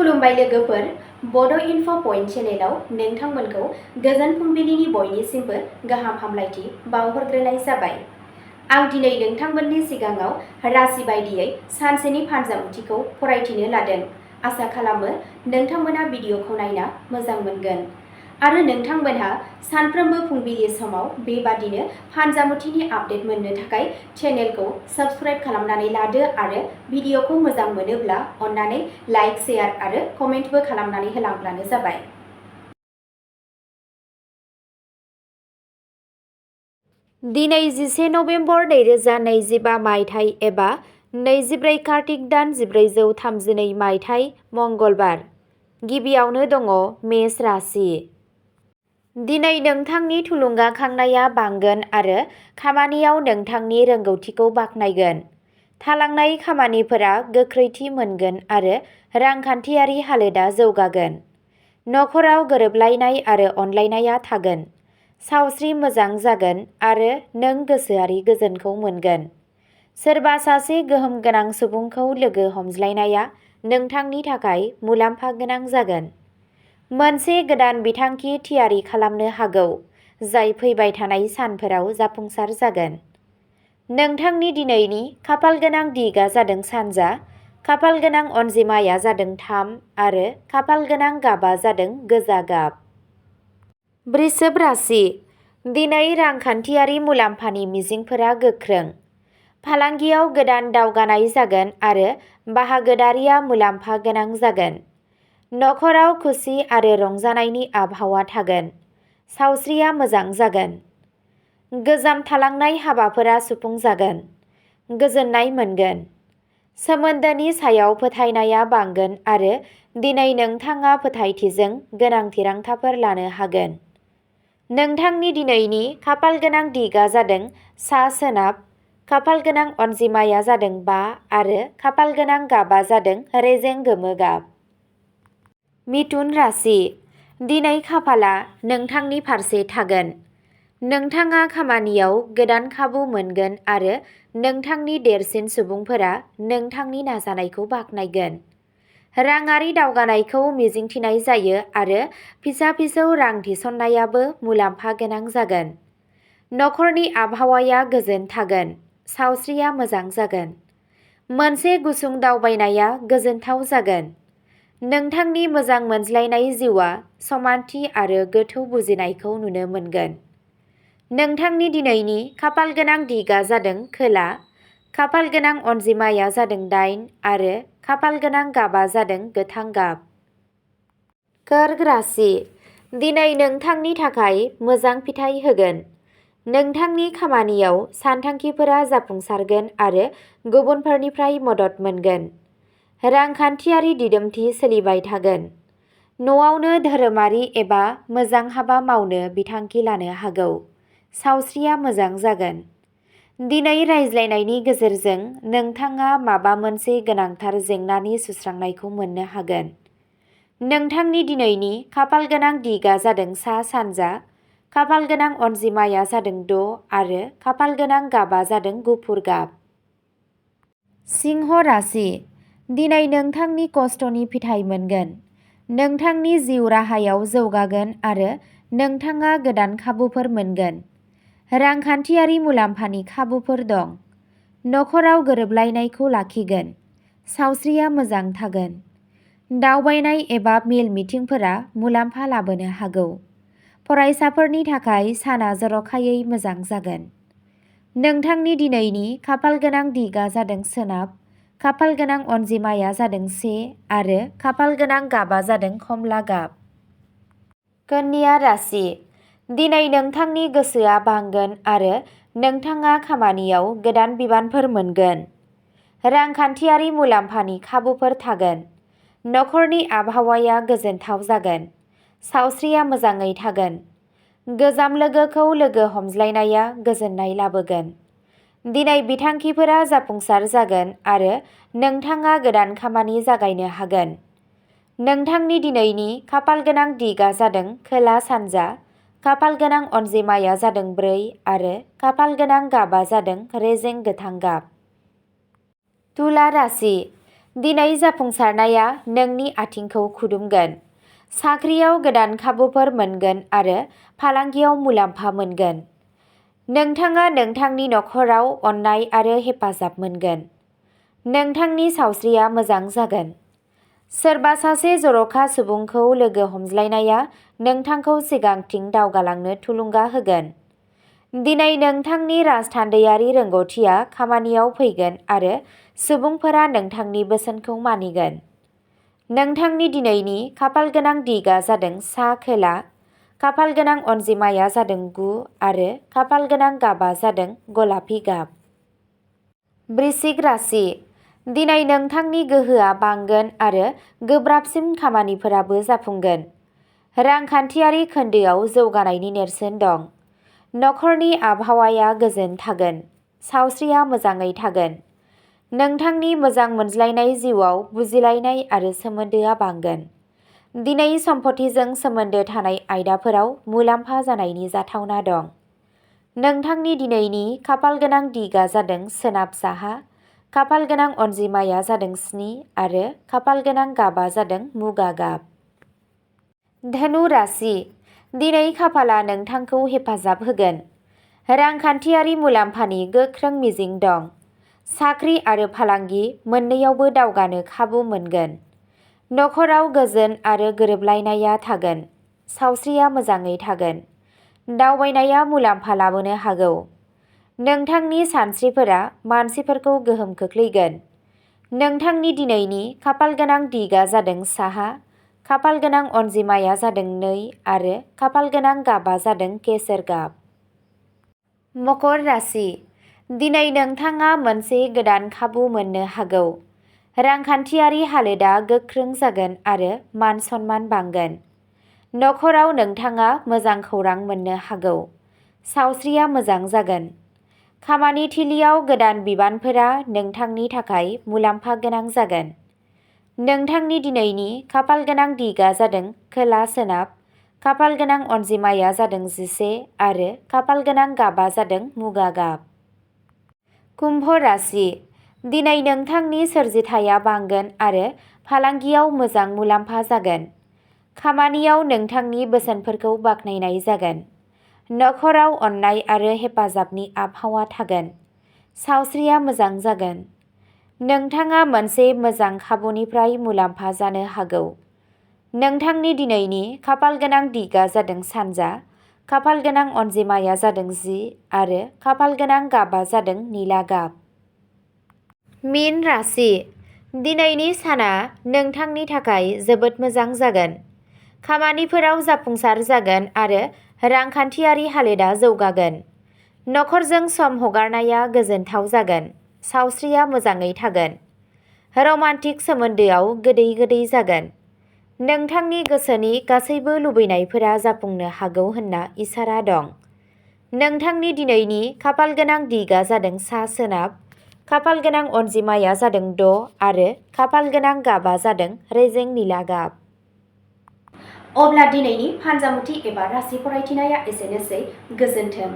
खुलुमबाय लोगोफोर, बड' इनफ' पइन्ट चेनेलाव नोंथांमोनखौ गोजोन फुंबिलिनि बयनिसिमबो गाहाम हामलायथि बावहरग्रोनाय जाबाय। आं दिनै नोंथांमोननि सिगाङाव राशि बायदियै सानसेनि फानजामुथिखौ फरायथिनो लादों। आसा खालामो नोंथांमोना भिडिअखौ नायना मोजां मोनगोन आरो नोंथांमोनहा सानफ्रोमबो फुंबिलि समाव बेबादिनो फानजामुथिनि आपडेट मोननो थाखाय चेनेलखौ साबस्क्राइब खालामनानै लादो आरो भिडिअखौ मोजां मोनोब्ला अन्नानै लाइक, शेयार आरो कमेन्टबो खालामनानै होलांब्लानो जाबाय। दिनै 11 नभेम्बर 2025 मायथाइ एबा 24 कार्तिक दान 1432 मायथाइ मंगलबार। गिबियावनो दङ मेष राशि। दिनै नोंथांनि थुलुंगाखांनाया बांगोन आरो खामानियाव नोंथांनि रोंगौथिखौ बाख्नायगोन। थालांनाय खामानिफोरा गोख्रैथि मोनगोन आरो रांखान्थियारि हालोदा जौगागोन। नखराव गोरोबलायनाय आरो अनलायनाया थागोन। सावस्रि मोजां जागोन आरो नों गोसोआरि गोजोनखौ मोनगोन। सोरबा सासे गोहोम गोनां सुबुंखौ लोगो हमज्लायनाया नोंथांनि थाखाय मुलाम्फा गोनां जागोन। मोनसे गोदान बिथांखि थियारि खालामनो हागौ, जाय फैबाय थानाय सानफोराव जाफुंसार जागोन। नोंथांनि दिनैनि खाफालगोनां दिगआ जादों सानजा, खाफालगोनां अनजिमाया जादों 3 आरो खाफालगोनां गाबा जादों गोजा गाब। वृषभ राशि। दिनै रांखान्थियारि मुलाम्फानि मिजिंफोरा गोख्रों। फालांगियाव गोदान दावगानाय जागोन आरो बाहागोदारिया मुलाम्फा गोनां जागोन। नखराव खुसि आरो रंजानायनि आबहावा थागोन। सावस्रिया मोजां जागोन। गोजाम थालांनाय हाबाफोरा सुफुंजागोन। गोजोननाय मोनगोन। सोमोन्दोनि सायाव फोथायनाया बांगोन आरो दिनै नोंथाङा फोथायथिजों गोनां थिरांथाफोर लानो हागोन। नोंथांनि दिनैनि खाफालगोनां दिगआ जादों सा-सोनाब, खाफालगोनां अनजिमाया जादों 5 आरो खाफालगोनां गाबा जादों रेजें गोमो गाब। मिथुन राशि। दिनै खाफाला नोंथांनि फारसे थागोन। नोंथाङा खामानियाव गोदान खाबु मोनगोन आरो नोंथांनि देरसिन सुबुंफोरा नोंथांनि नाजानायखौ बाख्नायगोन। राङारि दावगानायखौ मिजिंथिनाय जायो आरो फिसा-फिसौ रां थिसननायाबो मुलाम्फा गोनां जागोन। नखरनि आबहावाया गोजोन थागोन। सावस्रिया मोजां जागोन। मोनसे गुसुं दावबायनाया गोजोनथाव जागोन। नोंथांनि मोजां मोनज्लायनाय जिउआ समानथि आरो गोथौ बुजिनायखौ नुनो मोनगोन। नोंथांनि दिनैनि खाफालगोनां दिगआ जादों खोला, खाफालगोनां अनजिमाया जादों 8 आरो खाफालगोनां गाबा जादों गोथां गाब। कर्क राशि। दिनै नोंथांनि थाखाय मोजां फिथाय होगोन। नोंथांनि खामानियाव सानथांखिफोरा जाफुंसारगोन आरो गुबुनफोरनिफ्राय मदद मोनगोन। रांखान्थियारि दिदोमथि सोलिबाय थागोन। न'आवनो धोरोमारि एबा मोजां हाबा मावनो बिथांखि लानो हागौ। सावस्रिया मोजां जागोन। दिनै रायज्लायनायनि गेजेरजों नोंथाङा माबा मोनसे गोनांथार जेंनानि सुस्रांनायखौ मोननो हागोन। नोंथांनि दिनैनि खाफालगोनां दिगआ जादों सा-सानजा, खाफालगोनां अनजिमाया जादों 6 आरो खाफालगोनां गाबा जादों गुफुर गाब। सिंह राशि। दिनै नोंथांनि खस्थ'नि फिथाय मोनगोन। नोंथांनि जिउ राहायाव जौगागोन आरो नोंथाङा गोदान खाबुफोर मोनगोन। रांखान्थियारि मुलाम्फानि खाबुफोर दं। नखराव गोरोबलायनायखौ लाखिगोन। सावस्रिया मोजां थागोन। दावबायनाय एबा मेल मिटिंफोरा मुलाम्फा लाबोनो हागौ। फरायसाफोरनि थाखाय साना जर'खायै मोजां जागोन। नोंथांनि दिनैनि खाफालगोनां दिगआ जादों सोनाब, खाफालगोनां अनजिमाया जादों 1 आरो खाफालगोनां गाबा जादों खमला गाब। कन्या राशि। दिनै नोंथांनि गोसोआ बांगोन आरो नोंथाङा खामानियाव गोदान बिबानफोर मोनगोन। रांखान्थियारि मुलाम्फानि खाबुफोर थागोन। नखरनि आबहावाया गोजोनथाव जागोन। सावस्रिया मोजाङै थागोन। गोजाम लोगोखौ लोगो हमज्लायनाया गोजोननाय लाबोगोन। दिनै बिथांखिफोरा जाफुंसार जागोन आरो नोंथाङा गोदान खामानि जागायनो हागोन। नोंथांनि दिनैनि खाफालगोनां दिगआ जादों खोला-सानजा, खाफालगोनां अनजिमाया जादों 4 आरो खाफालगोनां गाबा जादों रेजें गोथां गाब। तुला राशि। दिनै जाफुंसारनाया नोंनि आथिंखौ खुदुमगोन। साख्रियाव गोदान खाबुफोर मोनगोन आरो फालांगियाव मुलाम्फा मोनगोन। नोंथाङा नोंथांनि नखराव अननाय आरो हेफाजाब मोनगोन। नोंथांनि सावस्रिया मोजां जागोन। सोरबा सासे जर'खा सुबुंखौ लोगो हमज्लायनाया नोंथांखौ सिगांथिं दावगालांनो थुलुंगा होगोन। दिनै नोंथांनि राजथान्दैयारि रोंग'थिया खामानियाव फैगोन आरो सुबुंफोरा नोंथांनि बोसोनखौ मानिगोन। नोंथांनि दिनैनि खाफालगोनां दिगा जादों सा-खोला, खाफालगोनां अनजिमाया जादों 9 आरो खाफालगोनां गाबा जादों गलापि गाब। वृश्चिक राशि। दिनै नोंथांनि गोहोआ बांगोन आरो गोब्राबसिन खामानिफोराबो जाफुंगोन। रांखान्थियारि खोन्दोआव जौगानायनि नेरसोन दं। नखरनि आबहावाया गोजोन थागोन। सावस्रिया मोजाङै थागोन। नोंथांनि मोजां मोनज्लायनाय जिउआव बुजिलायनाय आरो सोमोन्दोआ बांगोन। दिनै सम्पथिजों सोमोन्दो थानाय आयदाफोराव मुलाम्फा जानायनि जाथावना दं। नोंथांनि दिनैनि खाफालगोनां दिगा जादों सोनाब-साहा, खाफालगोनां अनजिमाया जादों 7 आरो खाफालगोनां गाबा जादों मुगा गाब। धनु राशि। दिनै खाफालआ नोंथांखौ हेफाजाब होगोन। रांखान्थियारि मुलाम्फानि गोख्रों मिजिं दं। साख्रि आरो फालांगि मोन्नैयावबो दावगानो खाबु मोनगोन। नखराव गोजोन आरो गोरोबलायनाया थागोन। सावस्रिया मोजाङै थागोन। दावबायनाया मुलाम्फा लाबोनो हागौ। नोंथांनि सानस्रिफोरा मानसिफोरखौ गोहोम खोख्लैगोन। नोंथांनि दिनैनि खाफालगोनां दिगा जादों साहा, खाफालगोनां अनजिमाया जादों 2 आरो खाफालगोनां गाबा जादों केसर गाब। मकर राशि। दिनै नोंथाङा मोनसे गोदान खाबु मोननो हागौ। रांखान्थियारि हालोदा गोख्रों जागोन आरो मान-सन्मान बांगोन। नखराव नोंथाङा मोजां खौरां मोननो हागौ। सावस्रिया मोजां जागोन। खामानि थिलियाव गोदान बिबानफोरा नोंथांनि थाखाय मुलाम्फा गोनां जागोन। नोंथांनि दिनैनि खाफालगोनां दिगा जादों खोला-सोनाब, खाफालगोनां अनजिमाया जादों 11 आरो खाफालगोनां गाबा जादों मुगा गाब। कुम्भ राशि। दिनै नोंथांनि सोरजिथाया बांगोन आरो फालांगियाव मोजां मुलाम्फा जागोन। खामानियाव नोंथांनि बोसोनफोरखौ बाख्नायनाय जागोन। नखराव अननाय आरो हेफाजाबनि आबहावा थागोन। सावस्रिया मोजां जागोन। नोंथाङा मोनसे मोजां खाबुनिफ्राय मुलाम्फा जानो हागौ। नोंथांनि दिनैनि खाफालगोनां दिगा जादों सानजा, खाफालगोनां अनजिमाया जादों 10 आरो खाफालगोनां गाबा जादों निला गाब। मीन राशि। दिनैनि साना नोंथांनि थाखाय जोबोद मोजां जागोन। खामानिफोराव जाफुंसार जागोन आरो रांखान्थियारि हालोदा जौगागोन। नखरजों सम हगारनाया गोजोनथाव जागोन। सावस्रिया मोजाङै थागोन। रमान्टिक सोमोन्दोआव गोदै गोदै जागोन। नोंथांनि गोसोनि गासैबो लुबैनायफोरा जाफुंनो हागौ होनना इसारा दं। नोंथांनि दिनैनि खाफालगोनां दिगा जादों सा-सोनाब, खाफालगोनां अनजिमाया जादों 6 आरो खाफालगोनां गाबा जादों रेजें निला गाब। अब्ला दिनैनि फानजामुथि एबा राशि फरायथिनाया एसेनोसै। गोजोन्थों।